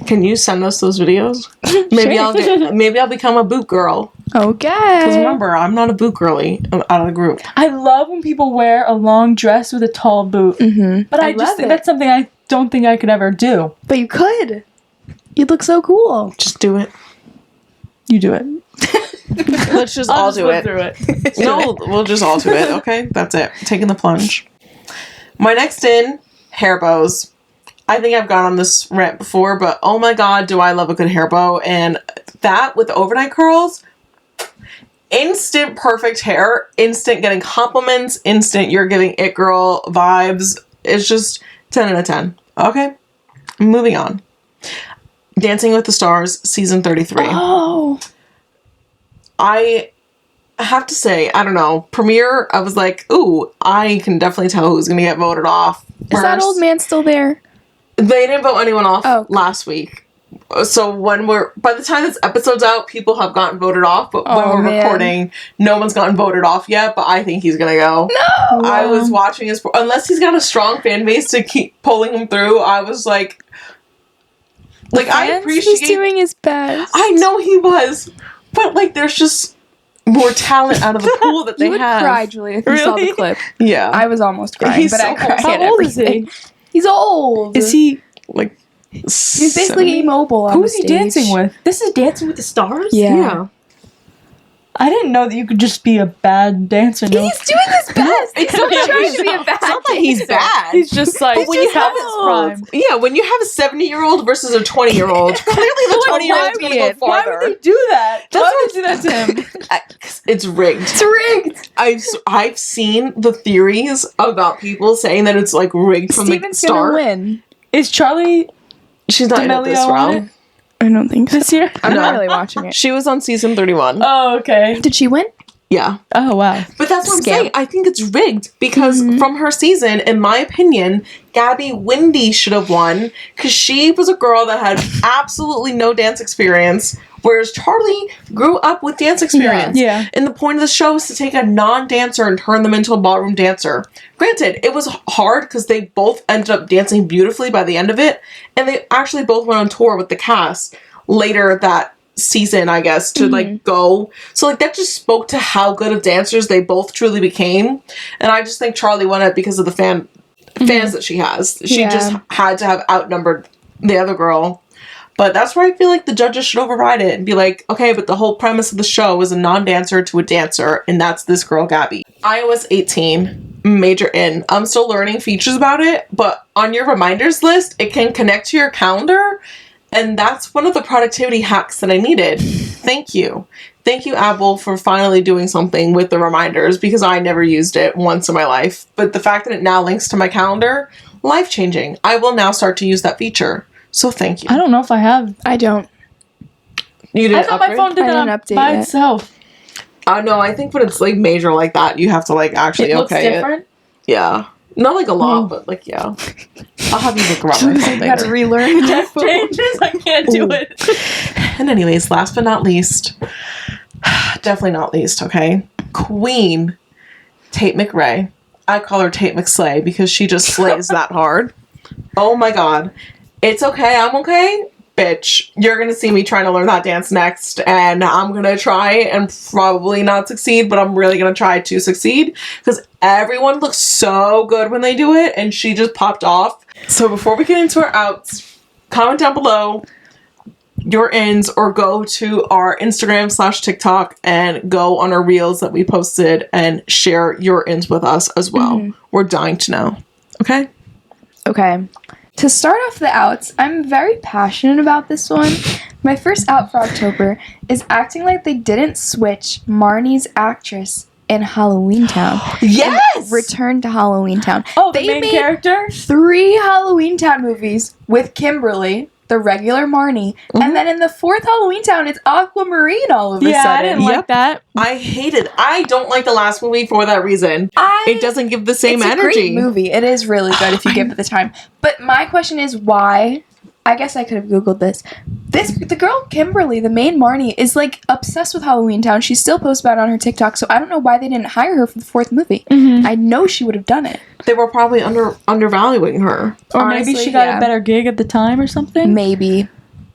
B: Can you send us those videos? Maybe I'll become a boot girl.
A: Okay.
B: Because remember, I'm not a boot girly out of the group.
C: I love when people wear a long dress with a tall boot.
A: Mm-hmm.
C: But I just think that's something I don't think I could ever do.
A: But you could. You'd look so cool.
B: Just do it.
C: You do it.
B: Let's just all do it.
C: Through it.
B: No, we'll just all do it. Okay, that's it. Taking the plunge. My next in, hair bows. I think I've gone on this rant before, but oh my god, do I love a good hair bow. And that with the overnight curls, instant perfect hair, instant getting compliments, instant you're giving it girl vibes. It's just 10 out of 10. Okay, moving on. Dancing with the Stars, season 33.
A: Oh.
B: I have to say, I don't know, premiere, I was like, ooh, I can definitely tell who's going to get voted off first.
A: Is that old man still there?
B: They didn't vote anyone off last week. So by the time this episode's out, people have gotten voted off, but when we're recording, no one's gotten voted off yet, but I think he's going to go.
A: No!
B: I was watching his, unless he's got a strong fan base to keep pulling him through, I was like I appreciate...
A: He's doing his best.
B: I know he was, but like there's just more talent out of the pool that they
A: you would
B: have.
A: cry, Julia, if you saw the clip.
B: Yeah.
A: I was almost crying,
B: He's
A: but
B: so
A: I cried
B: old.
A: at
C: How old is
A: everything.
C: he?
A: He's old.
C: Is he...
B: Like,
A: He's basically immobile on
C: Who
A: the
C: is he
A: stage.
C: dancing with? This is Dancing with the Stars?
A: Yeah.
C: I didn't know that you could just be a bad dancer.
A: He's doing his best.
B: It's
A: not
B: not
A: trying
B: that
A: to be a bad
B: It's not that he's
A: dancer.
B: bad.
C: He's just like...
B: But when you have
C: prime.
B: Yeah, when you have a 70-year-old versus a 20-year-old, clearly the 20-year-old's going to go
C: Why
B: farther.
C: would they do that?
B: That's
C: Why would they do that to him?
B: It's rigged.
A: It's rigged.
B: I've seen the theories about people saying that it's like rigged from the
A: Steven's
B: start.
A: gonna win.
C: Is Charlie
B: She's not in it this
C: D'Amelio on
B: round.
C: it
A: I don't think so.
C: this year?
A: I'm
B: No.
A: not really watching it.
B: She was on season 31.
C: Oh, okay.
A: Did she win?
B: Yeah.
C: Oh, wow.
B: But that's what I'm
A: Scam.
B: saying. I think it's rigged because from her season, in my opinion, Gabby Windy should have won because she was a girl that had absolutely no dance experience, whereas Charlie grew up with dance experience.
C: Yeah.
B: And the point of the show is to take a non-dancer and turn them into a ballroom dancer. Granted, it was hard because they both ended up dancing beautifully by the end of it, and they actually both went on tour with the cast later that season, I guess, to like go. So like that just spoke to how good of dancers they both truly became. And I just think Charlie won it because of the fans that she has. She just had to have outnumbered the other girl. But that's where I feel like the judges should override it and be like, okay, but the whole premise of the show was a non-dancer to a dancer, and that's this girl, Gabby. iOS 18, major in. I'm still learning features about it, but on your reminders list, it can connect to your calendar, and that's one of the productivity hacks that I needed. Thank you. Thank you, Apple, for finally doing something with the reminders, because I never used it once in my life. But the fact that it now links to my calendar, life-changing. I will now start to use that feature. So thank you.
C: I don't know if I have.
A: I don't.
B: You didn't
C: I thought my phone did
A: I
C: that
A: didn't update
C: by
A: it.
C: itself.
B: No, I think when it's like major like that, you have to like actually
C: It looks
B: okay
C: different.
B: it. Yeah. Not like a lot, but like yeah. I'll have you look around my phone
A: Got to
B: later.
A: relearn.
C: Def changes. I can't do
B: Ooh.
C: it.
B: And anyways, last but not least, definitely not least, okay? Queen Tate McRae. I call her Tate McSlay because she just slays that hard. Oh my god. It's okay, I'm okay. Bitch, you're gonna see me trying to learn that dance next, and I'm gonna try and probably not succeed, but I'm really gonna try to succeed because everyone looks so good when they do it, and she just popped off. So before we get into our outs, comment down below your ins or go to our Instagram/TikTok and go on our reels that we posted and share your ins with us as well. We're dying to know. Okay?
A: Okay. To start off the outs, I'm very passionate about this one. My first out for October is acting like they didn't switch Marnie's actress in Halloween Town.
B: Yes!
A: Return to Halloween Town.
C: Oh, the
A: They
C: main
A: made
C: character?
A: 3 Halloween Town movies with Kimberly, the regular Marnie, and then in the 4th Halloween Town, it's Aquamarine all of a
C: Yeah,
A: sudden.
C: I didn't like that.
B: I hate it. I don't like the last movie for that reason. It doesn't give the same
A: it's
B: energy.
A: a great movie. It is really good if you give it the time. But my question is why? I guess I could have Googled this. The girl Kimberly, the main Marnie, is like obsessed with Halloween Town. She still posts about it on her TikTok, so I don't know why they didn't hire her for the 4th movie. I know she would have done it.
B: They were probably undervaluing her.
C: Or maybe
A: Honestly,
C: she got
A: yeah.
C: a better gig at the time or something.
A: Maybe.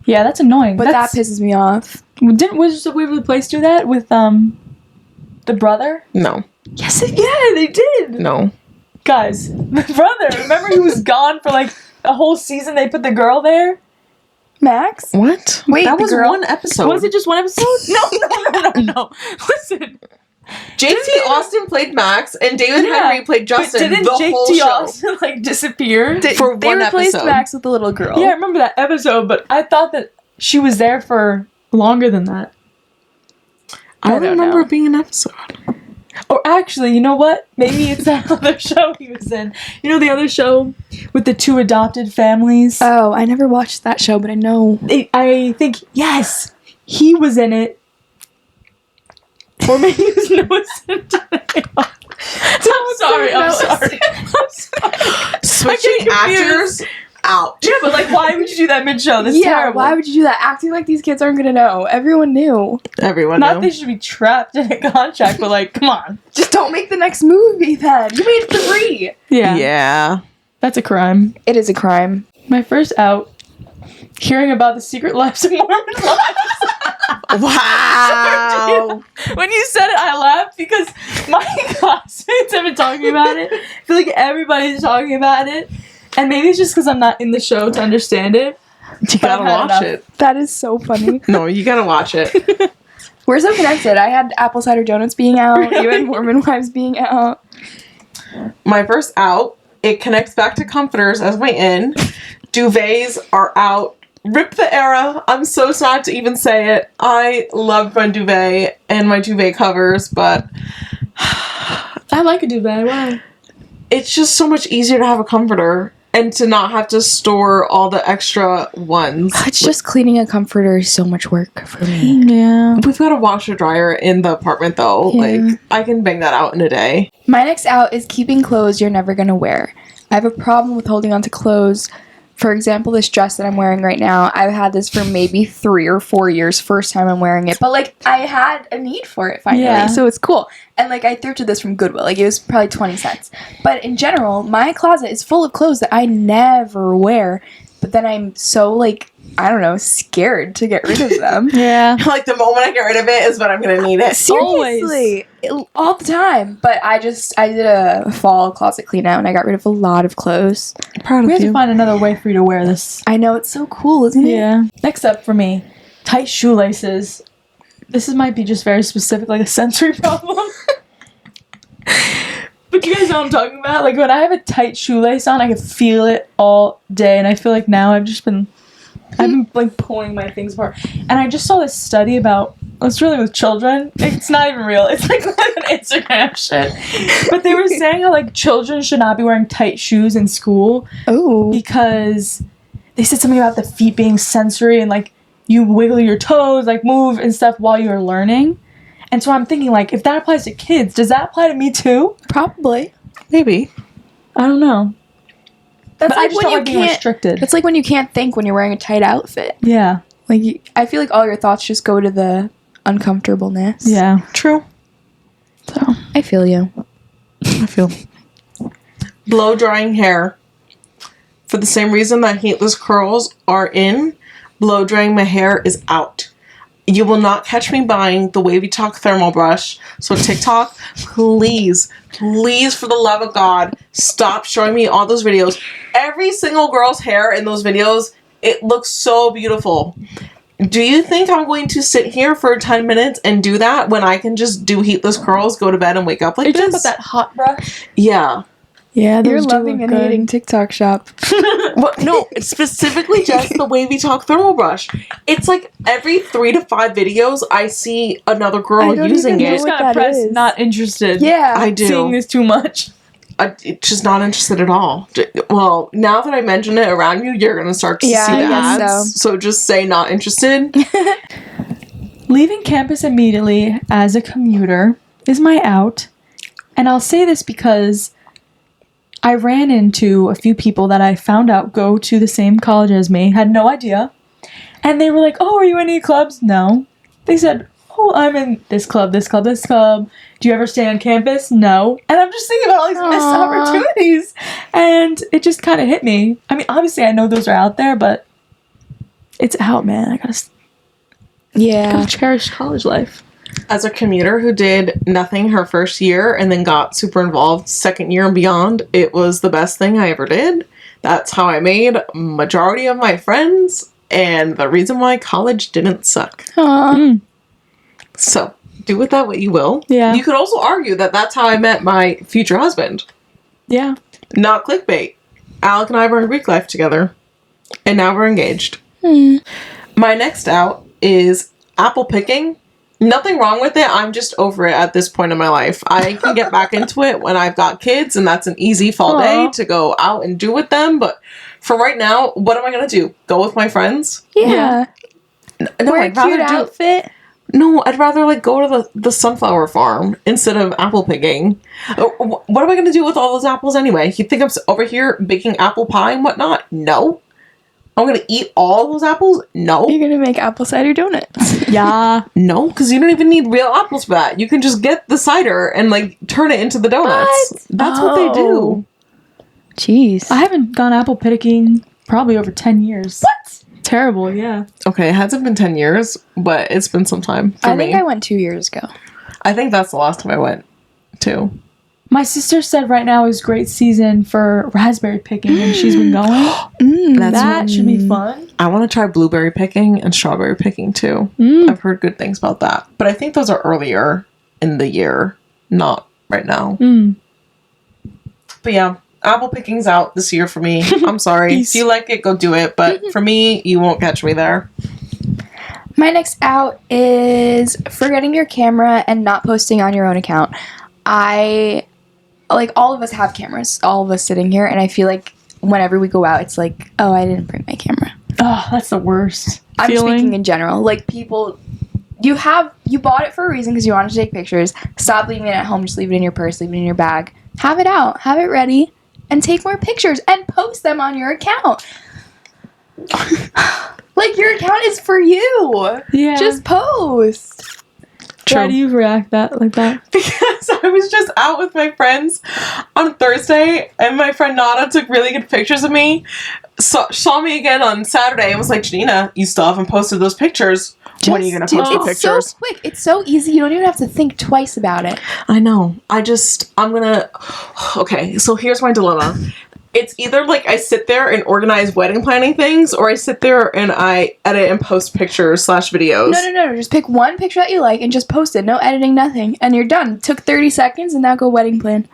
C: Yeah, that's annoying.
A: But that pisses me off.
C: Didn't Wizards of Waverly Place do that with the brother?
B: No.
C: Yes, yeah, they did.
B: No.
C: Guys, the brother. Remember he was gone for like a whole season. They put the girl there.
A: Max?
B: What?
A: Wait,
B: that
A: the
B: was
A: girl?
B: one episode.
C: Was it just one episode? No. Listen.
B: JT Austin played Max, and David
C: Yeah,
B: Henry played Justin.
C: But didn't
B: the
C: Jake
B: whole
C: T.
B: show.
C: Austin like disappear?
B: For
A: they
B: one
A: replaced
B: episode.
A: Max with the little girl.
C: Yeah, I remember that episode, but I thought that she was there for longer than that.
B: I don't remember
A: know.
B: it being an episode.
C: Or actually, you know what? Maybe it's that other show he was in. You know the other show with the two adopted families?
A: Oh, I never watched that show, but I know.
C: I think, yes, he was in it. Or maybe he was Noah Centineo. I'm sorry.
B: Switching actors out.
C: Yeah, but like, why would you do that mid-show? That's
A: Yeah,
C: terrible.
A: why would you do that? Acting like these kids aren't gonna know. Everyone knew.
B: Everyone
C: Not
B: knew.
C: they should be trapped in a contract, but like, come on.
A: Just don't make the next movie then. You made 3.
B: Yeah.
C: That's a crime.
A: It is a crime.
C: My first out, hearing about the secret lives of Mormon wives.
B: Wow.
C: When you said it, I laughed because my classmates have been talking about it. I feel like everybody's talking about it. And maybe it's just because I'm not in the show to understand it.
B: You gotta
C: I've had
B: watch
C: enough.
B: it.
A: That is so funny.
B: No, you gotta watch it.
A: We're so connected. I had apple cider donuts being out, you had Mormon wives being out.
B: My first out, it connects back to comforters as my in. Duvets are out. Rip the era. I'm so sad to even say it. I loved my duvet and my duvet covers, but
C: I like a duvet. Why?
B: it's just so much easier to have a comforter and to not have to store all the extra ones.
A: It's just cleaning a comforter is so much work for me.
C: Yeah.
B: We've got a washer dryer in the apartment though.
A: Yeah.
B: Like I can bang that out in a day.
A: My next out is keeping clothes you're never gonna wear. I have a problem with holding on to clothes. For example, this dress that I'm wearing right now, I've had this for maybe 3 or 4 years. First time I'm wearing it. But, like, I had a need for it finally.
C: Yeah.
A: So it's cool. And, like, I thrifted this from Goodwill. Like, it was probably 20 cents. But in general, my closet is full of clothes that I never wear. But then I'm so, like, I don't know, scared to get rid of them.
C: Yeah.
B: Like the moment I get rid of it is when I'm gonna need it.
A: Seriously. All the time. But I did a fall closet clean out and I got rid of a lot of clothes.
B: Proud
C: We
B: of
C: have to
B: you.
C: find another way for you to wear this.
A: I know, it's so cool, isn't it?
C: Yeah. Next up for me, tight shoelaces. This might be just very specific, like a sensory problem. But you guys know what I'm talking about? Like when I have a tight shoelace on, I can feel it all day. And I feel like now I've been like pulling my things apart. And I just saw this study about, it's really with children. It's not even real. It's like an Instagram shit. But they were saying how like children should not be wearing tight shoes in school
A: Oh.
C: because they said something about the feet being sensory and like you wiggle your toes, like move and stuff while you're learning. And so I'm thinking like if that applies to kids, does that apply to me too?
A: Probably.
B: Maybe.
C: I don't know.
A: That's
C: But I
A: like
C: just
A: when
C: don't
A: you
C: like being
A: can't.
C: restricted.
A: It's like when you can't think when you're wearing a tight outfit.
C: Yeah.
A: Like I feel like all your thoughts just go to the uncomfortableness.
C: Yeah.
B: True.
A: So I feel you.
B: I feel. Blow drying hair. For the same reason that heatless curls are in, blow drying my hair is out. You will not catch me buying the Wavy Talk thermal brush. So TikTok, please, for the love of God, stop showing me all those videos. Every single girl's hair in those videos, it looks so beautiful. Do you think I'm going to sit here for 10 minutes and do that when I can just do heatless curls, go to bed, and wake up like
C: Are you talking
B: this?
C: about that hot brush?
B: Yeah.
A: Yeah, you're
C: those do
A: loving
C: look
A: and
C: good.
A: hating TikTok shop.
B: Well, no, it's specifically just the Wavy Talk thermal brush. It's like every 3 to 5 videos, I see another girl
A: I don't
B: using
A: even know
B: it.
C: Just
A: what
C: kind of
A: that
C: press
A: is.
C: not interested.
A: Yeah.
B: I do.
C: Seeing this too much.
B: It's just not interested at all. Well, now that I mention it around you, you're going to start to
A: Yeah,
B: see the
A: I guess
B: ads. So just say not interested.
C: Leaving campus immediately as a commuter is my out. And I'll say this because I ran into a few people that I found out go to the same college as me, had no idea. And they were like, oh, are you in any clubs? No. They said, oh, I'm in this club, this club, this club. Do you ever stay on campus? No. And I'm just thinking about all these missed
A: Aw.
C: opportunities. And it just kind of hit me. I mean, obviously I know those are out there, but it's out, man. I gotta
A: Yeah.
C: cherish college life.
B: As a commuter who did nothing her first year and then got super involved second year and beyond, it was the best thing I ever did. That's how I made majority of my friends, and the reason why college didn't suck.
A: Aw.
B: So, do with that what you will.
C: Yeah.
B: You could also argue that that's how I met my future husband.
C: Yeah.
B: Not clickbait. Alec and I were in Greek life together, and now we're engaged. My next out is apple picking. Nothing wrong with it. I'm just over it at this point in my life. I can get back into it when I've got kids, and that's an easy fall day to go out and do with them. But for right now, what am I going to do? Go with my friends?
A: Yeah.
B: No,
A: Wear a cute outfit.
B: No, I'd rather like go to the sunflower farm instead of apple picking. What am I going to do with all those apples anyway? You think I'm over here baking apple pie and whatnot? No. I'm going to eat all those apples? No.
A: You're gonna make apple cider donuts.
C: Yeah.
B: No, because you don't even need real apples for that. You can just get the cider and like turn it into the donuts.
A: What?
B: That's what they do.
A: Jeez.
C: I haven't gone apple picking probably over 10 years.
A: What?
C: Terrible, yeah.
B: Okay, it hasn't been 10 years, but it's been some time for
A: I
B: me.
A: think I went 2 years ago.
B: I think that's the last time I went, too.
C: My sister said right now is great season for raspberry picking, and she's been going. That should be fun.
B: I want to try blueberry picking and strawberry picking, too. I've heard good things about that. But I think those are earlier in the year, not right now. But yeah, apple picking's out this year for me. I'm sorry. If you like it, go do it. But for me, you won't catch me there.
A: My next out is forgetting your camera and not posting on your own account. All of us have cameras, all of us sitting here, and I feel like whenever we go out, it's like, oh, I didn't bring my camera.
C: Oh, that's the worst.
A: I'm
C: feeling.
A: speaking in general. Like, people, you bought it for a reason because you wanted to take pictures. Stop leaving it at home. Just leave it in your purse, leave it in your bag. Have it out, have it ready, and take more pictures and post them on your account. Like, your account is for you.
C: Yeah.
A: Just post.
C: Why do you react like that?
B: Because I was just out with my friends on Thursday, and my friend Nada took really good pictures of me. Saw me again on Saturday and was like, Janina, you still haven't posted those pictures. When are you going to post the
A: It's
B: pictures?
A: so quick. It's so easy. You don't even have to think twice about it.
B: I know. I'm going to... Okay, so here's my dilemma. It's either like I sit there and organize wedding planning things, or I sit there and I edit and post pictures / videos.
A: No. Just pick one picture that you like and just post it. No editing, nothing. And you're done. Took 30 seconds and now go wedding plan.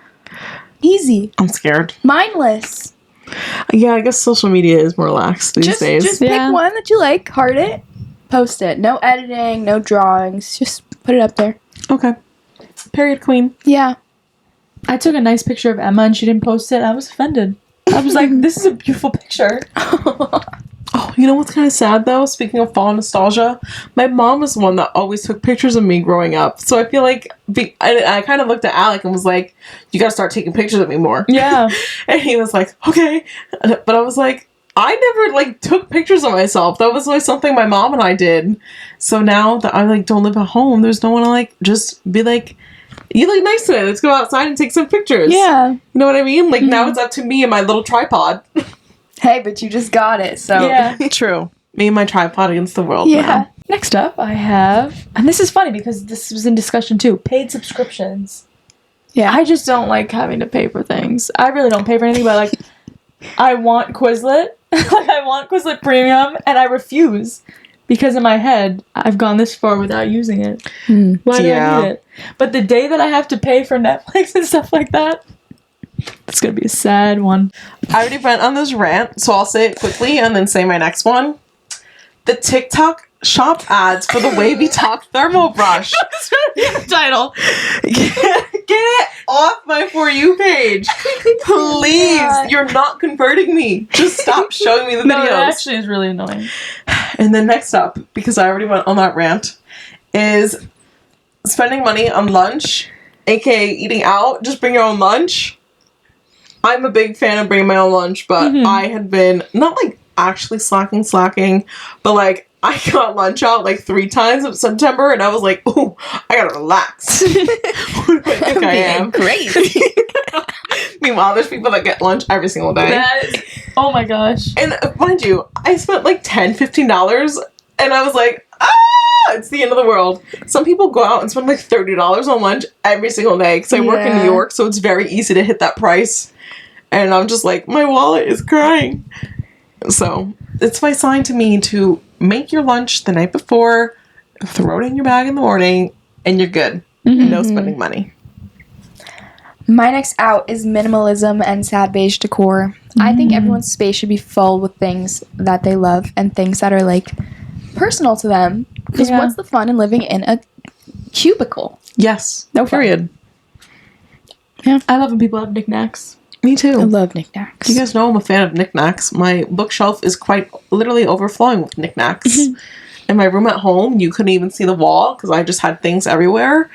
A: Easy.
B: I'm scared.
A: Mindless.
B: Yeah, I guess social media is more lax these days.
A: Just pick one that you like, heart it, post it. No editing, no drawings. Just put it up there.
B: Okay. Period, queen.
A: Yeah.
C: I took a nice picture of Emma and she didn't post it. I was offended. I was like, this is a beautiful picture.
B: Oh, you know what's kind of sad, though? Speaking of fall nostalgia, my mom was the one that always took pictures of me growing up. So I feel like I kind of looked at Alec and was like, you gotta start taking pictures of me more.
C: Yeah.
B: And he was like, okay. But I was like, I never, took pictures of myself. That was always something my mom and I did. So now that I, don't live at home, there's no one to, just be like, you look nice today. Let's go outside and take some pictures.
A: Yeah.
B: You know what I mean? Now it's up to me and my little tripod.
A: Hey, but you just got it, so.
C: Yeah.
B: True. Me and my tripod against the world.
A: Yeah.
B: Now.
C: Next up, I have, and this is funny because this was in discussion too, paid subscriptions.
A: Yeah.
C: I just don't like having to pay for things. I really don't pay for anything, but I want Quizlet. I want Quizlet Premium, and I refuse. Because in my head, I've gone this far without using it. Why do I need it? But the day that I have to pay for Netflix and stuff like that, it's going to be a sad one.
B: I already went on this rant, so I'll say it quickly and then say my next one. The TikTok shop ads for the Wavy Talk Thermal Brush. That's the title. Get it off my For You page. Please.
A: God.
B: You're not converting me. Just stop showing me the
C: No, it
B: videos.
C: actually is really annoying.
B: And then next up, because I already went on that rant, is spending money on lunch, aka eating out. Just bring your own lunch. I'm a big fan of bringing my own lunch, but I had been, not actually slacking, but I got lunch out like 3 times in September, and I was like, "Ooh, I gotta relax." Who do I think I am?
A: Great.
B: Meanwhile, there's people that get lunch every single day.
C: That is, oh my gosh.
B: And mind you, I spent like $10, $15, and I was like, it's the end of the world. Some people go out and spend like $30 on lunch every single day, because I work in New York, so it's very easy to hit that price. And I'm just like, my wallet is crying. So it's my sign to me to make your lunch the night before, throw it in your bag in the morning, and you're good. No spending money.
A: My next out is minimalism and sad beige decor. I think everyone's space should be full with things that they love and things that are like personal to them. Because what's the fun in living in a cubicle?
B: Yes.
A: No fun.
B: Period.
C: Yeah. I love when people have knickknacks.
B: Me too.
A: I love knickknacks.
B: You guys know I'm a fan of knickknacks. My bookshelf is quite literally overflowing with knickknacks. In my room at home, you couldn't even see the wall because I just had things everywhere.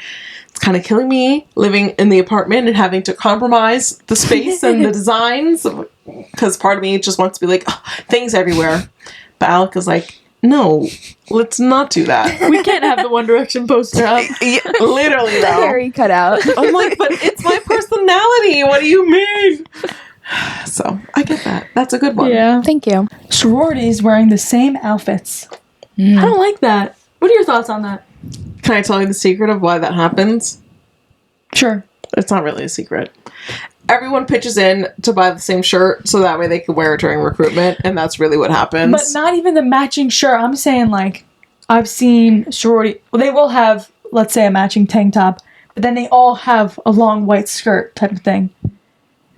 B: It's kind of killing me living in the apartment and having to compromise the space and the designs, because part of me just wants to be like, things everywhere. But Alec is like, no, let's not do that.
C: We can't have the One Direction poster up.
B: Yeah, literally,
A: The
B: though.
A: Harry cut out.
B: I'm like, but it's my personality. What do you mean? So I get that. That's a good one.
C: Yeah.
A: Thank you.
C: Sororities wearing the same outfits. I don't like that. What are your thoughts on that?
B: Can I tell you the secret of why that happens?
C: Sure.
B: It's not really a secret. Everyone pitches in to buy the same shirt so that way they can wear it during recruitment, and that's really what happens.
C: But not even the matching shirt. I'm saying, like, I've seen sorority... Well, they will have, let's say, a matching tank top, but then they all have a long white skirt type of thing.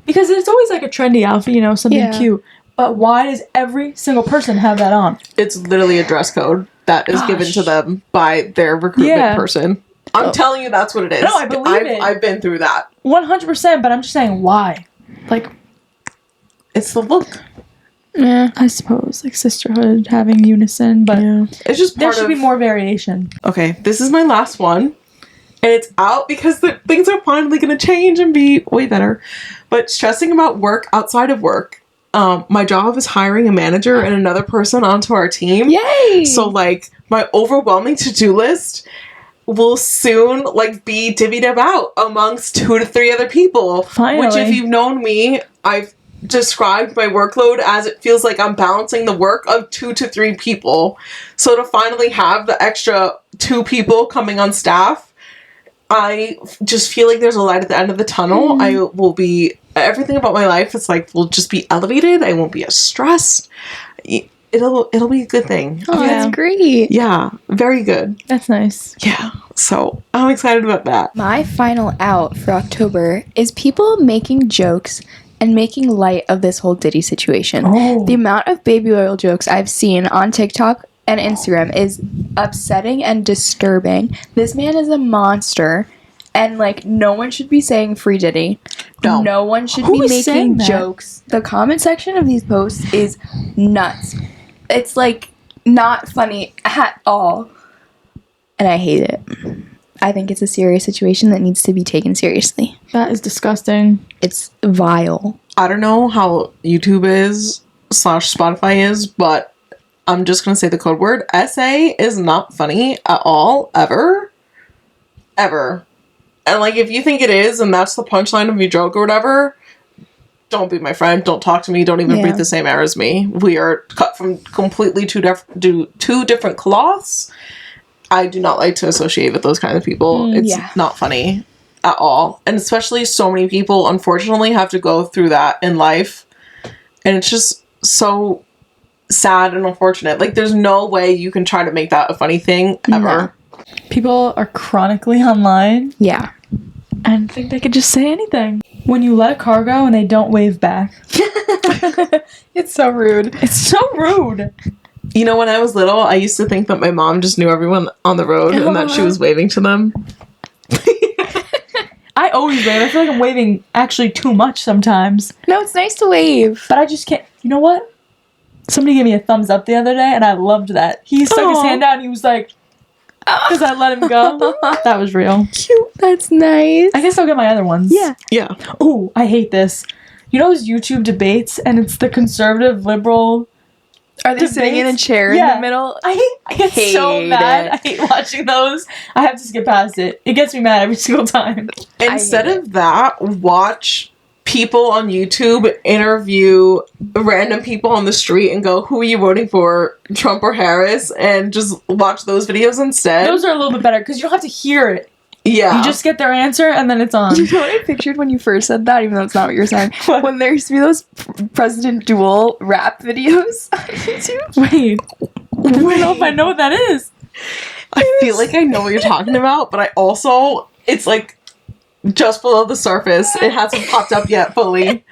C: Because it's always, like, a trendy outfit, you know, something cute. But why does every single person have that on?
B: It's literally a dress code that is given to them by their recruitment person. I'm telling you, that's what it is.
C: No, I believe it.
B: I've been through that.
C: 100%, but I'm just saying, why? Like,
B: it's the look.
C: Yeah, I suppose, like sisterhood, having unison, but
B: it's just
C: there should be more variation.
B: Okay, this is my last one, and it's out because things are finally going to change and be way better. But stressing about work outside of work. My job is hiring a manager and another person onto our team.
A: Yay!
B: So, like, my overwhelming to-do list will soon, like, be divvied about amongst 2 to 3 other people.
C: Finally.
B: Which, if you've known me, I've described my workload as it feels like I'm balancing the work of 2 to 3 people. So to finally have the extra 2 people coming on staff, I just feel like there's a light at the end of the tunnel. I will be... Everything about my life is like will just be elevated. I won't be as stressed. It'll be a good thing.
A: Oh, that's great.
B: Yeah, very good.
C: That's nice.
B: Yeah, so I'm excited about that.
A: My final out for October is people making jokes and making light of this whole Diddy situation. The amount of baby oil jokes I've seen on TikTok and Instagram is upsetting and disturbing. This man is a monster. And, like, no one should be saying free Diddy. No one should be making jokes. The comment section of these posts is nuts. It's, like, not funny at all. And I hate it. I think it's a serious situation that needs to be taken seriously.
C: That is disgusting.
A: It's vile.
B: I don't know how YouTube is / Spotify is, but I'm just going to say the code word. SA is not funny at all, ever. Ever. And, like, if you think it is, and that's the punchline of your joke or whatever, don't be my friend. Don't talk to me. Don't even breathe the same air as me. We are cut from completely two different cloths. I do not like to associate with those kind of people. It's not funny at all. And especially so many people, unfortunately, have to go through that in life. And it's just so sad and unfortunate. Like, there's no way you can try to make that a funny thing, ever.
C: No. People are chronically online.
A: Yeah.
C: And think they could just say anything. When you let a car go and they don't wave back.
A: It's so rude.
C: It's so rude.
B: You know, when I was little, I used to think that my mom just knew everyone on the road and that she was waving to them.
C: I always wave. I feel like I'm waving actually too much sometimes.
A: No, it's nice to wave.
C: But I just can't. You know what? Somebody gave me a thumbs up the other day and I loved that. He stuck his hand out and he was like, because I let him go. That was real.
A: Cute. That's nice.
C: I guess I'll get my other ones.
B: Yeah.
C: Oh, I hate this. You know those YouTube debates and it's the conservative, liberal
A: Are they sitting in a chair in the middle?
C: I get so
A: hate
C: mad.
A: it.
C: I hate watching those. I have to skip past it. It gets me mad every single time.
B: Instead of that, watch people on YouTube interview random people on the street and go, who are you voting for, Trump or Harris? And just watch those videos instead.
C: Those are a little bit better because you don't have to hear it.
B: Yeah.
C: You just get their answer and then it's on.
A: You know what I pictured when you first said that, even though it's not what you're saying?
C: What?
A: When there used to be those President Duel rap videos on YouTube.
C: Wait. I don't know if I know what that is.
B: I feel like I know what you're talking about, but I also, it's like just below the surface. It hasn't popped up yet fully.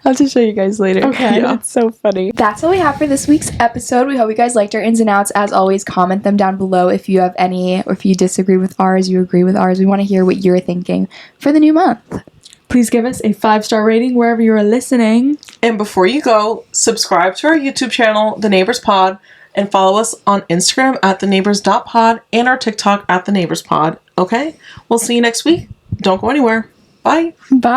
A: I'll have to show you guys later.
C: Okay.
A: Yeah, it's so funny. That's all we have for this week's episode. We hope you guys liked our ins and outs. As always, comment them down below if you have any, or if you disagree with ours, you agree with ours. We want to hear what you're thinking for the new month.
C: Please give us a 5-star rating wherever you're listening.
B: And before you go, subscribe to our YouTube channel, The Neighbors Pod, and follow us on Instagram at theneighbors.pod and our TikTok at theneighborspod. Okay? We'll see you next week. Don't go anywhere. Bye.
A: Bye.